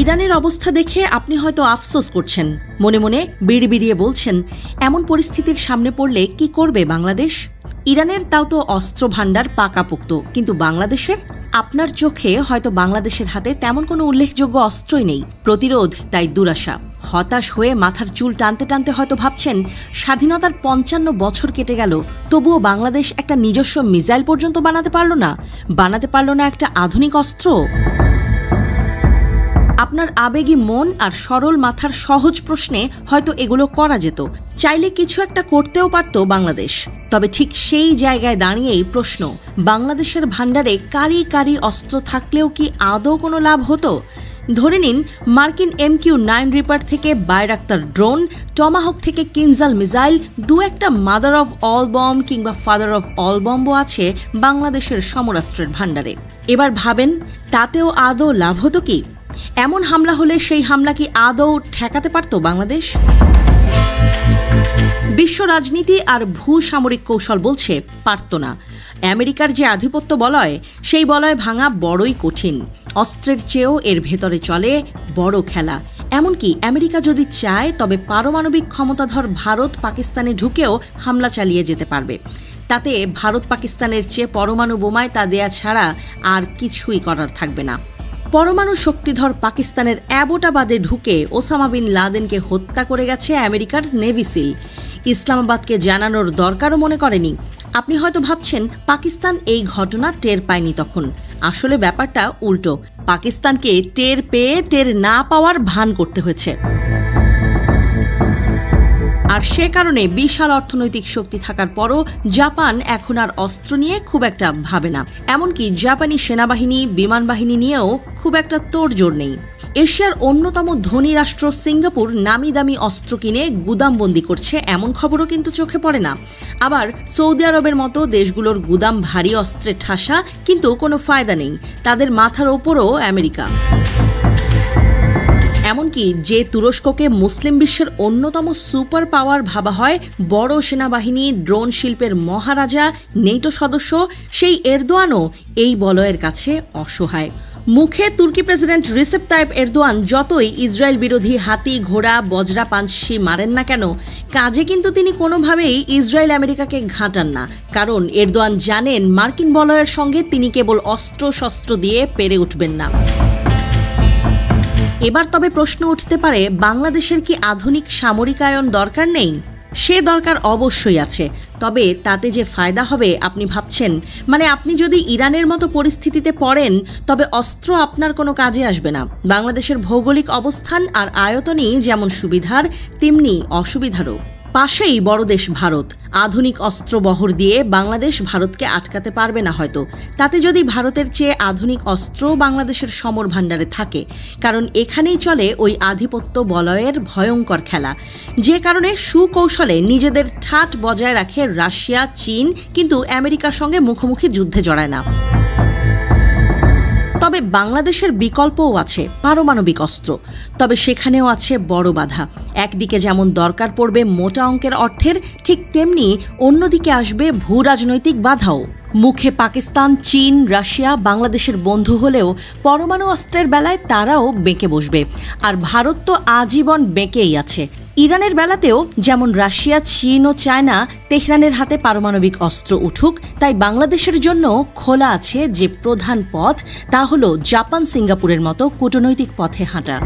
ইরানের অবস্থা দেখে আপনি হয়তো আফসোস করছেন, মনে মনে বিড়বিড়িয়ে বলছেন, এমন পরিস্থিতির সামনে পড়লে কি করবে বাংলাদেশ? ইরানের তাও তো অস্ত্র ভাণ্ডার পাকাপোক্ত, কিন্তু বাংলাদেশের? আপনার চোখে হয়তো বাংলাদেশের হাতে তেমন কোনো উল্লেখযোগ্য অস্ত্রই নেই। প্রতিরোধ তাই দুরাশা। হতাশ হয়ে মাথার চুল টানতে টানতে হয়তো ভাবছেন, স্বাধীনতার ৫৫ বছর কেটে গেল, তবুও বাংলাদেশ একটা নিজস্ব মিসাইল পর্যন্ত বানাতে পারল না একটা আধুনিক অস্ত্র। আপনার আবেগী মন আর সরল মাথার সহজ প্রশ্নে হয়তো এগুলো করা যেত, চাইলে কিছু একটা করতেও পারত বাংলাদেশ। তবে ঠিক সেই জায়গায় দাঁড়িয়েই প্রশ্ন, বাংলাদেশের ভাণ্ডারে কারি কারি অস্ত্র থাকলেও কি আদৌ কোনো লাভ হতো? ধরে নিন, মার্কিন MQ-9 রিপার থেকে বাইরাক্তার ড্রোন, টমাহক থেকে কিনজাল মিসাইল, দু একটা মাদার অফ অল বম্ব কিংবা ফাদার অফ অল বম্বও আছে বাংলাদেশের সমরাস্ত্রের ভাণ্ডারে। এবার ভাবেন, তাতেও আদৌ লাভ হতো কি? এমন হামলা হলে সেই হামলা কি আদৌ ঠেকাতে পারত বাংলাদেশ? বিশ্ব রাজনীতি আর ভূসামরিক কৌশল বলছে পারত না। আমেরিকার যে আধিপত্য বলয়, সেই বলয় ভাঙা বড়ই কঠিন। অস্ত্রের চেয়েও এর ভেতরে চলে বড় খেলা। এমনকি আমেরিকা যদি চায়, তবে পারমাণবিক ক্ষমতাধর ভারত পাকিস্তানে ঢুকেও হামলা চালিয়ে যেতে পারবে। তাতে ভারত পাকিস্তানের চেয়ে পরমাণু বোমায় তা দেয়া ছাড়া আর কিছুই করার থাকবে না। পরমাণু শক্তিধর পাকিস্তানের অ্যাবোটাবাদে ঢুকে ওসামা বিন লাদেনকে হত্যা করে গেছে আমেরিকার নেভি সিল। ইসলামাবাদকে জানানোর দরকারও মনে করেনি। আপনি হয়তো ভাবছেন, পাকিস্তান এই ঘটনা টের পায়নি তখন। আসলে ব্যাপারটা উল্টো। পাকিস্তানকে টের পেয়ে টের না পাওয়ার ভান করতে হয়েছে। আর সে কারণে বিশাল অর্থনৈতিক শক্তি থাকার পরও জাপান এখন আর অস্ত্র নিয়ে খুব একটা ভাবে না। এমনকি জাপানি সেনাবাহিনী, বিমান বাহিনী নিয়েও খুব একটা তোড়জোড় নেই। এশিয়ার অন্যতম ধনী রাষ্ট্র সিঙ্গাপুর নামি দামি অস্ত্র কিনে গুদামবন্দি করছে, এমন খবরও কিন্তু চোখে পড়ে না। আবার সৌদি আরবের মতো দেশগুলোর গুদাম ভারী অস্ত্রে ঠাসা, কিন্তু কোনো ফায়দা নেই। তাদের মাথার ওপরও আমেরিকা। এমনকি যে তুরস্ককে মুসলিম বিশ্বের অন্যতম সুপার পাওয়ার ভাবা হয়, বড় সেনাবাহিনী, ড্রোন শিল্পের মহারাজা, নেটো সদস্য, সেই এরদোয়ানও এই বলয়ের কাছে অসহায়। মুখে তুর্কি প্রেসিডেন্ট রিসেপ তাইপ এরদোয়ান যতই ইসরায়েল বিরোধী হাতি, ঘোড়া, বজ্রা পাঞ্চি মারেন না কেন, কাজে কিন্তু তিনি কোনোভাবেই ইসরায়েল আমেরিকাকে ঘাঁটান না। কারণ এরদোয়ান জানেন, মার্কিন বলয়ের সঙ্গে তিনি কেবল অস্ত্র শস্ত্র দিয়ে পেরে উঠবেন না। এবার তবে প্রশ্ন উঠতে পারে, বাংলাদেশের কি আধুনিক সামরিকায়ন দরকার নেই? সে দরকার অবশ্যই আছে। তবে তাতে যে ফায়দা হবে আপনি ভাবছেন, মানে আপনি যদি ইরানের মতো পরিস্থিতিতে পড়েন, তবে অস্ত্র আপনার কোনো কাজে আসবে না। বাংলাদেশের ভৌগোলিক অবস্থান আর আয়তনই যেমন সুবিধার, তেমনি অসুবিধারও। পাশেই বড় দেশ ভারত। আধুনিক অস্ত্রবহর দিয়ে বাংলাদেশ ভারতকে আটকাতে পারবে না হয়তো। তাতে যদি ভারতের চেয়ে আধুনিক অস্ত্র বাংলাদেশের সমর ভাণ্ডারে থাকে, কারণ এখানেই চলে ওই আধিপত্য বলয়ের ভয়ঙ্কর খেলা। যে কারণে সুকৌশলে নিজেদের ঠাট বজায় রাখে রাশিয়া, চীন, কিন্তু আমেরিকার সঙ্গে মুখোমুখি যুদ্ধে জড়ায় না। তবে বাংলাদেশের বিকল্পও আছে, পারমাণবিক অস্ত্র। তবে সেখানেও আছে বড় বাধা। একদিকে যেমন দরকার পড়বে মোটা অঙ্কের অর্থের, ঠিক তেমনি অন্যদিকে আসবে ভূরাজনৈতিক বাধাও। মুখে পাকিস্তান, চীন, রাশিয়া বাংলাদেশের বন্ধু হলেও পরমাণু অস্ত্রের বেলায় তারাও বেঁকে বসবে। আর ভারত তো আজীবন বেঁকেই আছে। ইরানের বেলাতেও যেমন রাশিয়া, চীন ও চায়না তেহরানের হাতে পারমাণবিক অস্ত্র উঠুক, তাই বাংলাদেশের জন্য খোলা আছে যে প্রধান পথ, তা হলো জাপান, সিঙ্গাপুরের মতো কূটনৈতিক পথে হাঁটা।